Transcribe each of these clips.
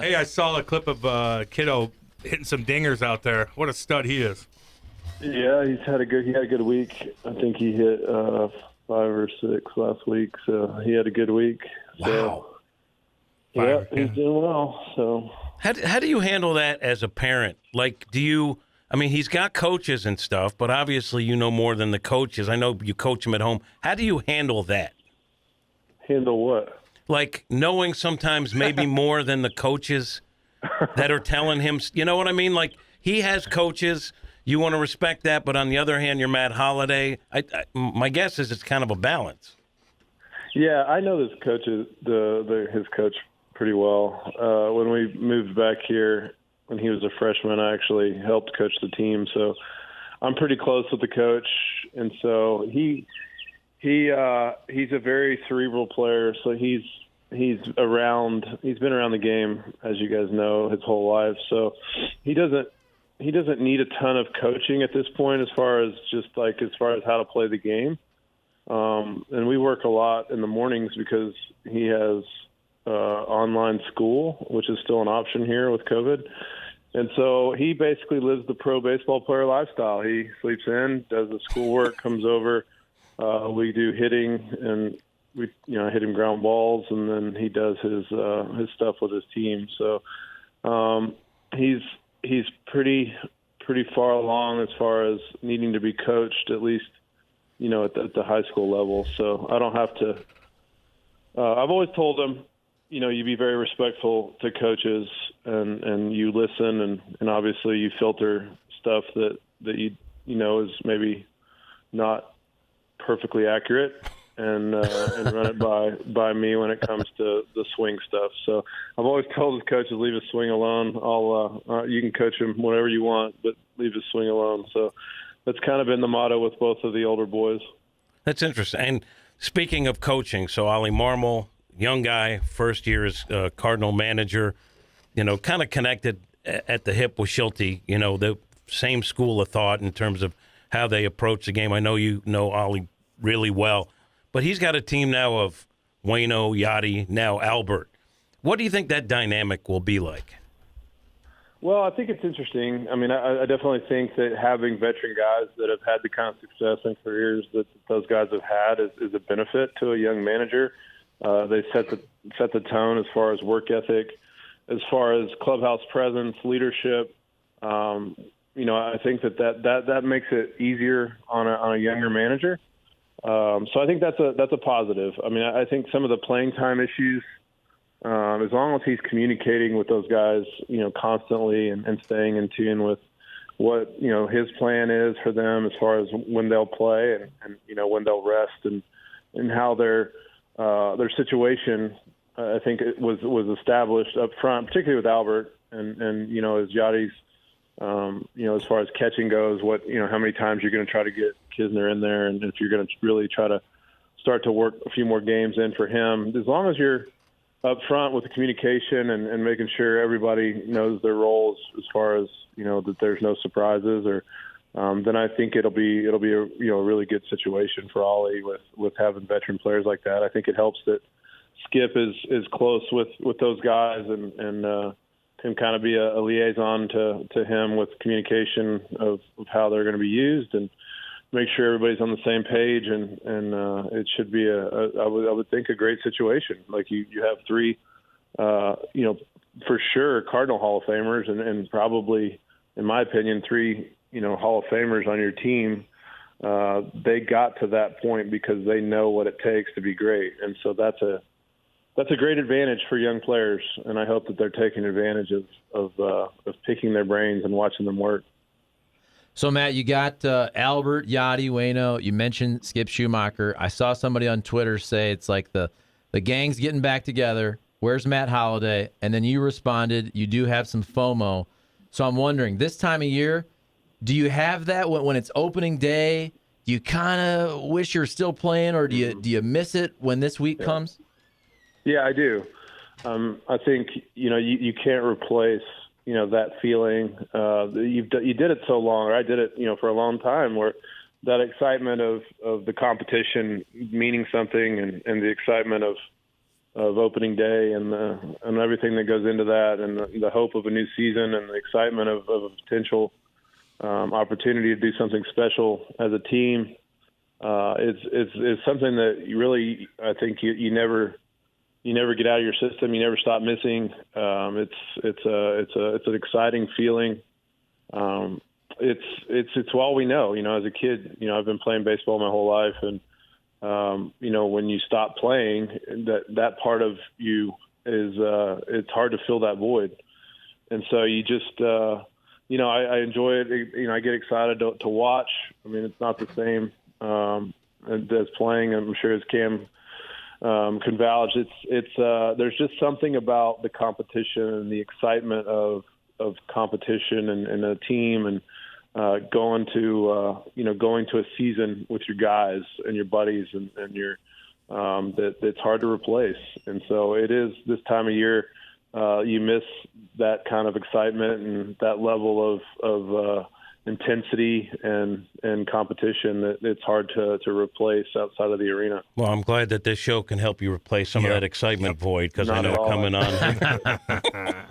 Hey, I saw a clip of Kiddo hitting some dingers out there. What a stud he is. Yeah, he had a good week. I think he hit 5 or 6 last week, so he had a good week. Wow. So, yeah, he's doing well. So How do you handle that as a parent? Like, he's got coaches and stuff, but obviously you know more than the coaches. I know you coach him at home. How do you handle that? handle what? Like, knowing sometimes maybe more than the coaches that are telling him, you know what I mean? Like, he has coaches, you want to respect that, but on the other hand, you're Matt Holliday. My guess is it's kind of a balance. Yeah, I know this coach, his coach pretty well. When we moved back here, when he was a freshman, I actually helped coach the team, so I'm pretty close with the coach, and so he's a very cerebral player. So he's been around the game, as you guys know, his whole life. So he doesn't need a ton of coaching at this point as far as how to play the game. And we work a lot in the mornings because he has online school, which is still an option here with COVID. And so he basically lives the pro baseball player lifestyle. He sleeps in, does the schoolwork, comes over. We do hitting, and I hit him ground balls, and then he does his stuff with his team. So he's pretty far along as far as needing to be coached, at least at the high school level. So I don't have to. I've always told him, you be very respectful to coaches, and you listen, and obviously you filter stuff that you is maybe not perfectly accurate, and run it by me when it comes to the swing stuff. So I've always told his coaches, leave his swing alone. You can coach him whatever you want, but leave his swing alone. So that's kind of been the motto with both of the older boys. That's interesting. And speaking of coaching, so Ollie Marmol, young guy, first year as Cardinal manager, kind of connected at the hip with Schulte, the same school of thought in terms of how they approach the game. I know you know Ollie really well, but he's got a team now of Waino, Yachty, now Albert. What do you think that dynamic will be like? Well, I think it's interesting. I mean, I definitely think that having veteran guys that have had the kind of success and careers that those guys have had is a benefit to a young manager. They set the tone as far as work ethic, as far as clubhouse presence, leadership. I think that makes it easier on a younger manager. So I think that's a positive. I mean, I think some of the playing time issues, as long as he's communicating with those guys, constantly and staying in tune with what, his plan is for them as far as when they'll play and when they'll rest and how their situation, I think it was established up front, particularly with Albert and as Yachty's, as far as catching goes, how many times you're going to try to get Kisner in there, and if you're going to really try to start to work a few more games in for him, as long as you're up front with the communication and making sure everybody knows their roles as far as, that there's no surprises or, then I think it'll be a really good situation for Ollie with having veteran players like that. I think it helps that Skip is close with those guys and can kind of be a liaison to him with communication of how they're going to be used and make sure everybody's on the same page. And it should be I would think a great situation. Like you have 3, for sure Cardinal Hall of Famers and probably, in my opinion, 3, Hall of Famers on your team. They got to that point because they know what it takes to be great. And so that's a great advantage for young players, and I hope that they're taking advantage of picking their brains and watching them work. So, Matt, you got Albert, Yachty, Waino. You mentioned Skip Schumacher. I saw somebody on Twitter say it's like the gang's getting back together. Where's Matt Holliday? And then you responded, you do have some FOMO. So I'm wondering, this time of year, do you have that when it's opening day? Do you kind of wish you're still playing, or do you miss it when this week comes? Yeah, I do. I think you can't replace that feeling. You did it so long, or I did it for a long time, where that excitement of the competition meaning something, and the excitement of opening day and everything that goes into that, and the hope of a new season and the excitement of a potential opportunity to do something special as a team, is something that you really, I think you never get out of your system. You never stop missing. It's an exciting feeling. It's all we know. As a kid, I've been playing baseball my whole life, and when you stop playing, that part of you is it's hard to fill that void. And so you just I enjoy it. I get excited to watch. I mean, it's not the same as playing. I'm sure as Cam can vouch. There's just something about the competition and the excitement of competition and a team and going to a season with your guys and your buddies and your that's hard to replace. And so it is this time of year. You miss that kind of excitement and that level of intensity and competition that it's hard to replace outside of the arena. Well, I'm glad that this show can help you replace some of that excitement void, because I know coming on.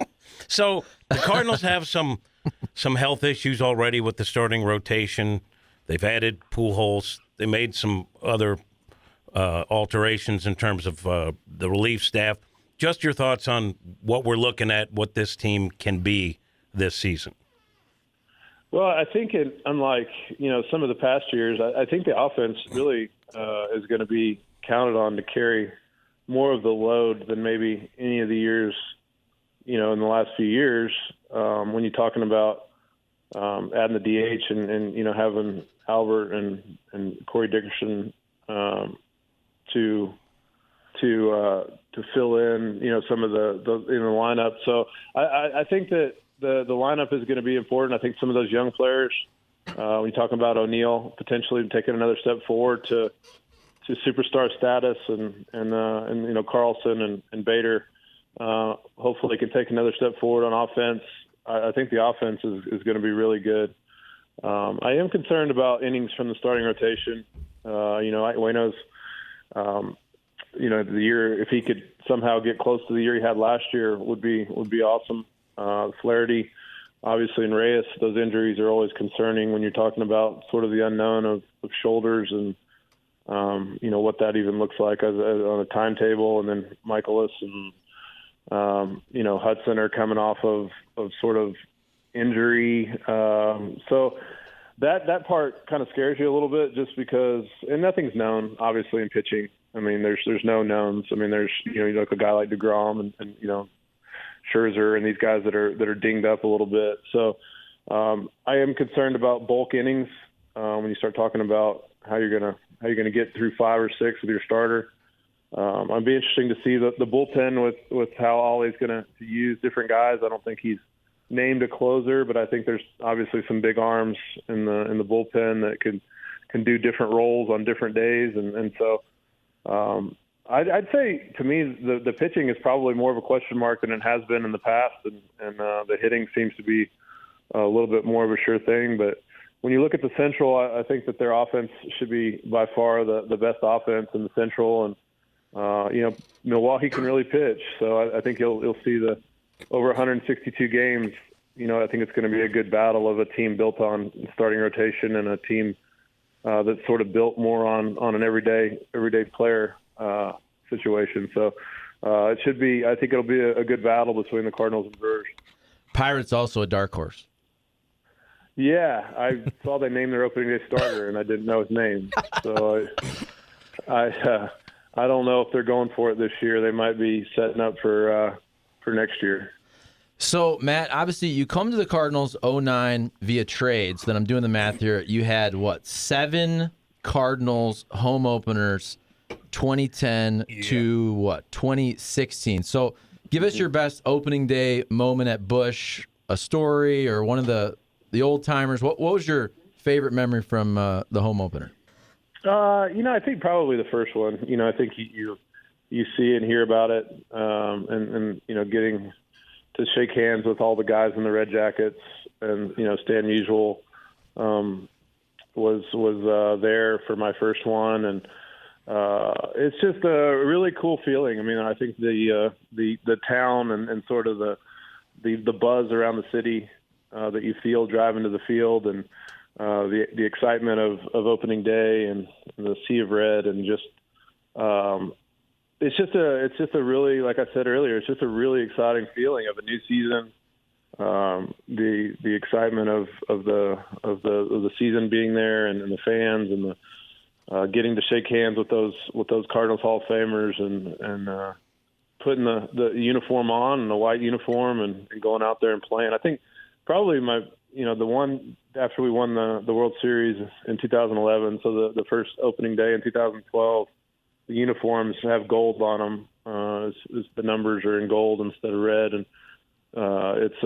So the Cardinals have some health issues already with the starting rotation. They've added Pujols. They made some other alterations in terms of the relief staff. Just your thoughts on what we're looking at, what this team can be this season. Well, I think unlike some of the past years, I think the offense really is going to be counted on to carry more of the load than maybe any of the years, in the last few years. When you're talking about adding the DH and having Albert and Corey Dickerson to fill in some of the lineup. So I think that the lineup is going to be important. I think some of those young players, when you're talking about O'Neill potentially taking another step forward to superstar status, and Carlson and Bader, hopefully can take another step forward on offense. I think the offense is going to be really good. I am concerned about innings from the starting rotation. Waino's, the year, if he could somehow get close to the year he had last year, would be awesome. Flaherty, obviously, and Reyes, those injuries are always concerning when you're talking about sort of the unknown of shoulders and, what that even looks like on a timetable. And then Michaelis and, Hudson are coming off of sort of injury. So that part kind of scares you a little bit, just because, and nothing's known, obviously, in pitching. I mean, there's no knowns. I mean, there's, you look at a guy like DeGrom and Scherzer and these guys that are dinged up a little bit. So I am concerned about bulk innings when you start talking about how you're gonna get through 5 or 6 with your starter. It'd be interesting to see the bullpen with how Ollie's going to use different guys. I don't think he's named a closer, but I think there's obviously some big arms in the bullpen that can do different roles on different days, and so I'd say, to me, the pitching is probably more of a question mark than it has been in the past, and the hitting seems to be a little bit more of a sure thing. But when you look at the Central, I think that their offense should be by far the best offense in the Central, and Milwaukee can really pitch. So I think you'll see the over 162 games. I think it's going to be a good battle of a team built on starting rotation and a team that's sort of built more on an everyday player situation. So it should be. I think it'll be a good battle between the Cardinals and Brewers. Pirates also a dark horse. Yeah, I saw they named their opening day starter, and I didn't know his name. So I don't know if they're going for it this year. They might be setting up for next year. So, Matt, obviously you come to the Cardinals 2009 via trades. Then I'm doing the math here. You had, 7 Cardinals home openers, 2010 to 2016. So give us your best opening day moment at Busch, a story or one of the old-timers. What was your favorite memory from the home opener? I think probably the first one. I think you see and hear about it, and getting to shake hands with all the guys in the red jackets, and Stan Musial was there for my first one, and it's just a really cool feeling. I mean, I think the town and sort of the buzz around the city that you feel driving to the field, and the excitement of opening day and the sea of red, and just it's just a really, like I said earlier, it's just a really exciting feeling of a new season. The excitement of the season being there, and the fans, and the getting to shake hands with those Cardinals Hall of Famers, and putting the uniform on, and the white uniform, and going out there and playing. I think probably the one after we won the World Series in 2011, so the first opening day in 2012, the uniforms have gold on them. The numbers are in gold instead of red, and it's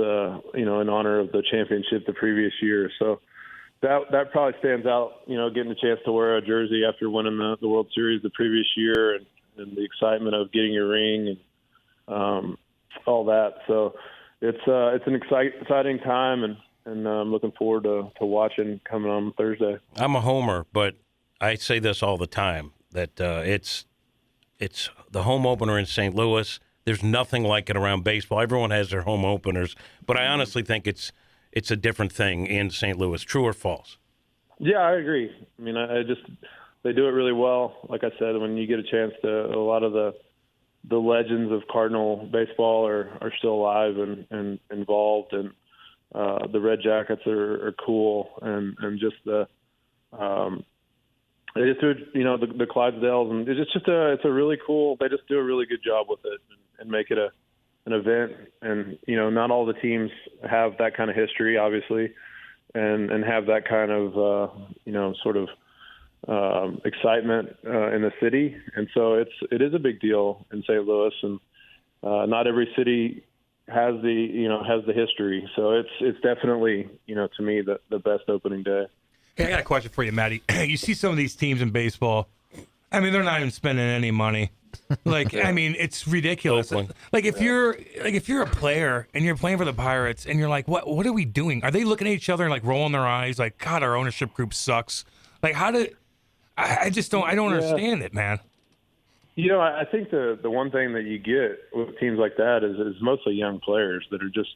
in honor of the championship the previous year. So that probably stands out. Getting a chance to wear a jersey after winning the World Series the previous year, and the excitement of getting your ring, and all that. So it's an exciting time, and I'm looking forward to watching coming on Thursday. I'm a homer, but I say this all the time, that it's the home opener in St. Louis. There's nothing like it around baseball. Everyone has their home openers, but I honestly think it's a different thing in St. Louis. True or false? Yeah, I agree. I mean, they do it really well. Like I said, when you get a chance to, a lot of the legends of Cardinal baseball are still alive and involved, and the Red Jackets are cool, and just they just do, the Clydesdales, and it's a really cool. They just do a really good job with it, and make it an event. And not all the teams have that kind of history, obviously, and have that kind of sort of excitement in the city. And so it is a big deal in St. Louis, and not every city has the history. So it's definitely to me the best opening day. Hey, I got a question for you, Matty. You see some of these teams in baseball. I mean, they're not even spending any money. I mean, it's ridiculous. Oakland. If you're a player and you're playing for the Pirates, and you're like, what are we doing? Are they looking at each other and like rolling their eyes, like, God, our ownership group sucks? Like, I just don't understand it, man. I think the one thing that you get with teams like that is mostly young players that are just,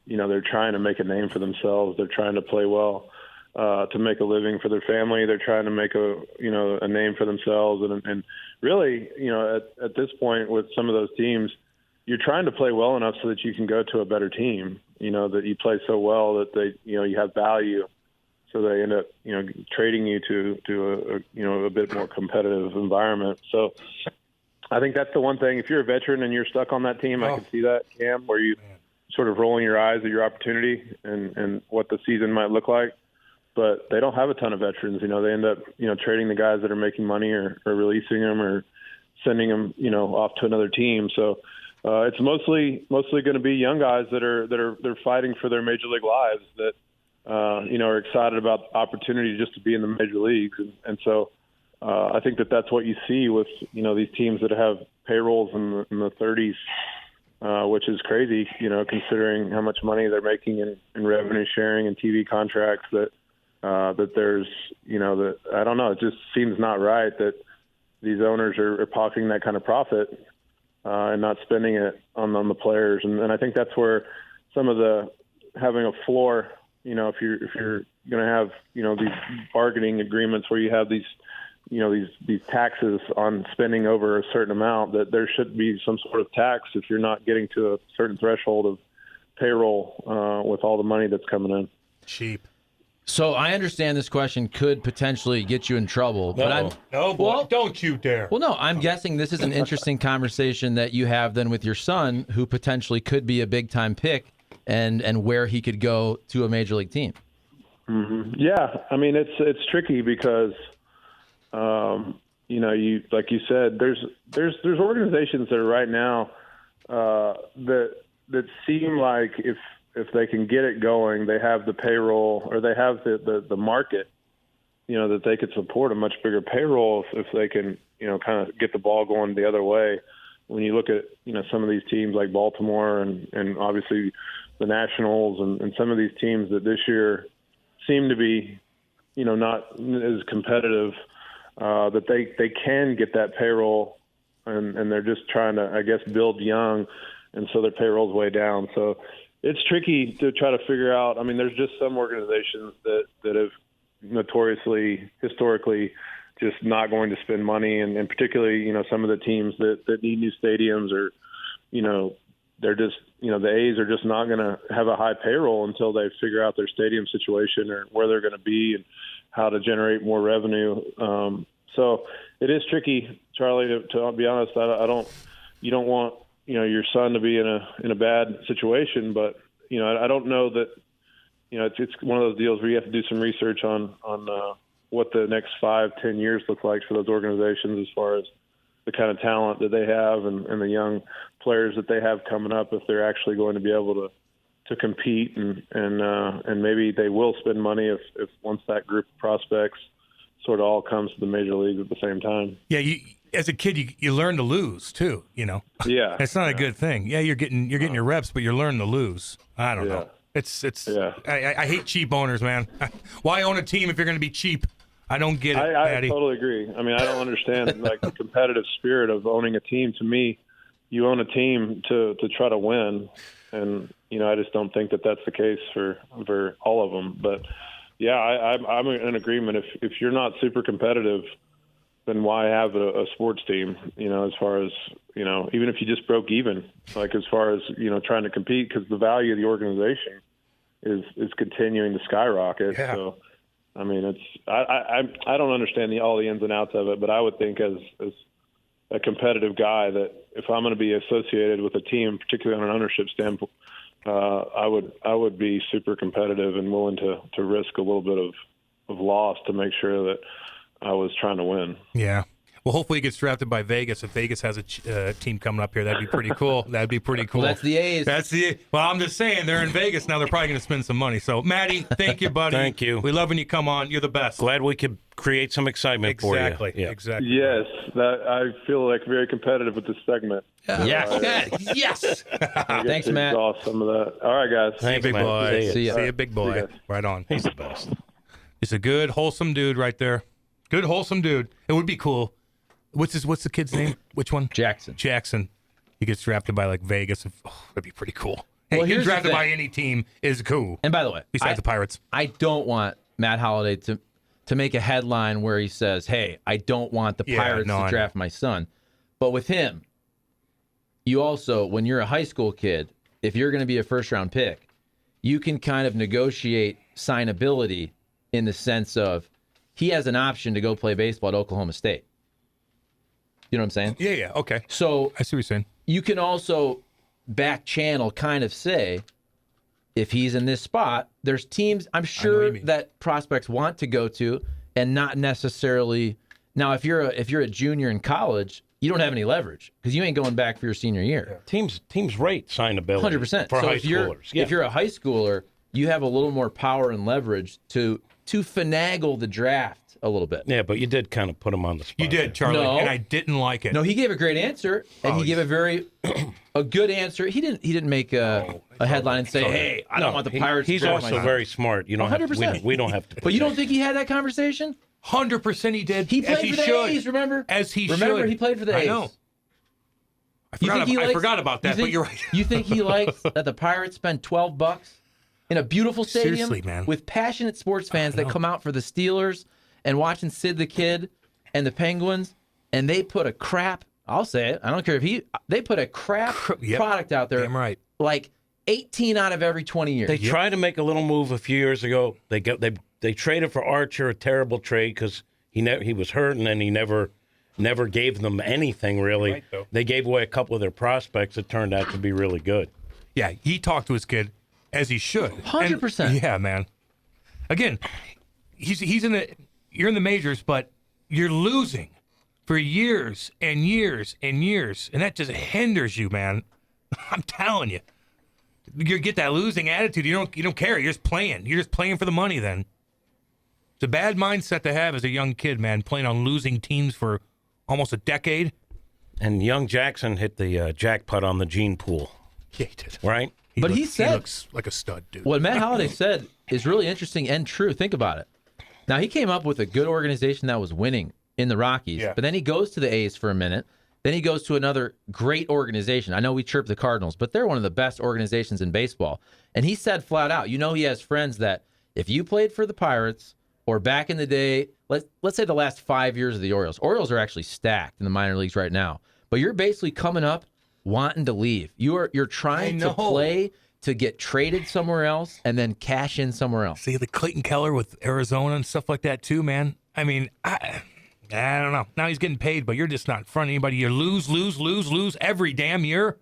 they're trying to make a name for themselves. They're trying to play well, to make a living for their family. They're trying to make a name for themselves. And really, at this point with some of those teams, you're trying to play well enough so that you can go to a better team, that you play so well that they, you have value. So they end up, trading you to a bit more competitive environment. So I think that's the one thing. If you're a veteran and you're stuck on that team, I can see that, Cam, where you sort of rolling your eyes at your opportunity and what the season might look like. But they don't have a ton of veterans. They end up, trading the guys that are making money, or releasing them, or sending them, off to another team. So it's mostly going to be young guys that are fighting for their major league lives, that are excited about the opportunity just to be in the major leagues. And so I think that's what you see with, these teams that have payrolls in the 30s, which is crazy, considering how much money they're making in revenue sharing and TV contracts, that there's, that I don't know, it just seems not right that these owners are pocketing that kind of profit and not spending it on the players. And I think that's where some of the having a floor, if you're going to have, these bargaining agreements where you have these taxes on spending over a certain amount, that there should be some sort of tax if you're not getting to a certain threshold of payroll with all the money that's coming in. Cheap. So I understand this question could potentially get you in trouble, but don't you dare. Well, no, I'm guessing this is an interesting conversation that you have then with your son, who potentially could be a big-time pick, and where he could go to a major league team. Mm-hmm. Yeah, I mean, it's tricky because, you like you said, there's organizations that are right now that seem like if they can get it going, they have the payroll, or they have the market, that they could support a much bigger payroll if they can, kind of get the ball going the other way. When you look at, some of these teams like Baltimore and obviously the Nationals and some of these teams that this year seem to be, not as competitive, that they can get that payroll, and they're just trying to, I guess, build young, and so their payroll's way down. So it's tricky to try to figure out. I mean, there's just some organizations that have notoriously, historically, just not going to spend money, and particularly, some of the teams that need new stadiums, or, they're just, the A's are just not going to have a high payroll until they figure out their stadium situation or where they're going to be and how to generate more revenue. So it is tricky, Charlie, to be honest. You don't want, your son to be in a bad situation, but, I don't know that, it's one of those deals where you have to do some research on what the next 5-10 years look like for those organizations, as far as the kind of talent that they have and the young players that they have coming up, if they're actually going to be able to compete, and maybe they will spend money if once that group of prospects sort of all comes to the major leagues at the same time. Yeah, as a kid, you learn to lose too. Yeah, it's not a good thing. Yeah, you're getting your reps, but you're learning to lose. I don't know. It's I hate cheap owners, man. Why own a team if you're going to be cheap? I don't get it, I totally agree. I mean, I don't understand the competitive spirit of owning a team. To me, you own a team to try to win, and I just don't think that that's the case for all of them. But yeah, I'm in agreement. If you're not super competitive, then why have a sports team? As far as even if you just broke even, as far as trying to compete, because the value of the organization is continuing to skyrocket. Yeah. So. I mean, I don't understand all the ins and outs of it, but I would think as a competitive guy that if I'm going to be associated with a team, particularly on an ownership standpoint, I would be super competitive and willing to risk a little bit of loss to make sure that I was trying to win. Yeah. Well, hopefully he gets drafted by Vegas. If Vegas has a team coming up here, that'd be pretty cool. That'd be pretty cool. Well, that's the A's. Well, I'm just saying, they're in Vegas now. They're probably going to spend some money. So, Matty, thank you, buddy. Thank you. We love when you come on. You're the best. Glad we could create some excitement for you. Yeah. Exactly. Yes, I feel like very competitive with this segment. Yes. Thanks, Matt. Off some of that. All right, guys. Thanks, big boy. See you, big boy. Right on. He's the best. He's a good, wholesome dude right there. Good, wholesome dude. It would be cool. What's the kid's name? Which one? Jackson. He gets drafted by Vegas. That'd be pretty cool. Hey, Well, getting here's the drafted thing. by any team is cool. And by the way, Besides the Pirates. I don't want Matt Holliday to make a headline where he says, "Hey, I don't want the Pirates to draft my son." But with him, you also, when you're a high school kid, if you're going to be a first-round pick, you can kind of negotiate signability in the sense of he has an option to go play baseball at Oklahoma State. You know what I'm saying? Yeah. Okay. So I see what you're saying. you can also back channel kind of say, if he's in this spot, there's teams I'm sure that prospects want to go to, and not necessarily. Now, if you're a junior in college, you don't have any leverage because you ain't going back for your senior year. Teams rate signability 100%. for So high if you're schoolers. Yeah. if you're a high schooler, you have a little more power and leverage to finagle the draft a little bit. Yeah, but you did kind of put him on the spot. You did, Charlie, No. and I didn't like it. No, he gave a great answer, and he gave a good answer. He didn't make a headline and say, "Hey, I don't want the Pirates." He's to draft my also son." very smart. You don't 100%. Have, we don't have to. But you don't think he had that conversation? 100% he did. He as played he for the should. A's. Remember? As he Remember, should. he played for the A's. I know. I forgot about that, but you're right. You think he likes that the Pirates spend $12 in a beautiful stadium Seriously, man. with passionate sports fans that come out for the Steelers and watching Sid the Kid and the Penguins, and they put a crap, I'll say it, I don't care if they put a crap product out there. Damn right. Like 18 out of every 20 years. They tried to make a little move a few years ago. They traded for Archer, a terrible trade because he was hurt, and then he never gave them anything really. Right, though. They gave away a couple of their prospects that turned out to be really good. Yeah, he talked to his kid as he should. 100%. Yeah, man. Again, you're in the majors, but you're losing for years and years and years, and that just hinders you, man. I'm telling you. You get that losing attitude. You don't care. You're just playing. You're just playing for the money then. It's a bad mindset to have as a young kid, man, playing on losing teams for almost a decade. And young Jackson hit the jackpot on the gene pool. Yeah, he did. Right? He said, he looks like a stud, dude. what Matt Holliday said is really interesting and true. Think about it. Now, he came up with a good organization that was winning in the Rockies. Yeah. But then he goes to the A's for a minute. Then he goes to another great organization. I know we chirp the Cardinals, but they're one of the best organizations in baseball. And he said flat out, he has friends that if you played for the Pirates or back in the day, let's say the last 5 years of the Orioles are actually stacked in the minor leagues right now. But you're basically coming up wanting to leave. You're trying to play to get traded somewhere else and then cash in somewhere else. See, the Clayton Keller with Arizona and stuff like that too, man. I mean, I don't know. Now he's getting paid, but you're just not in front of anybody. You lose every damn year.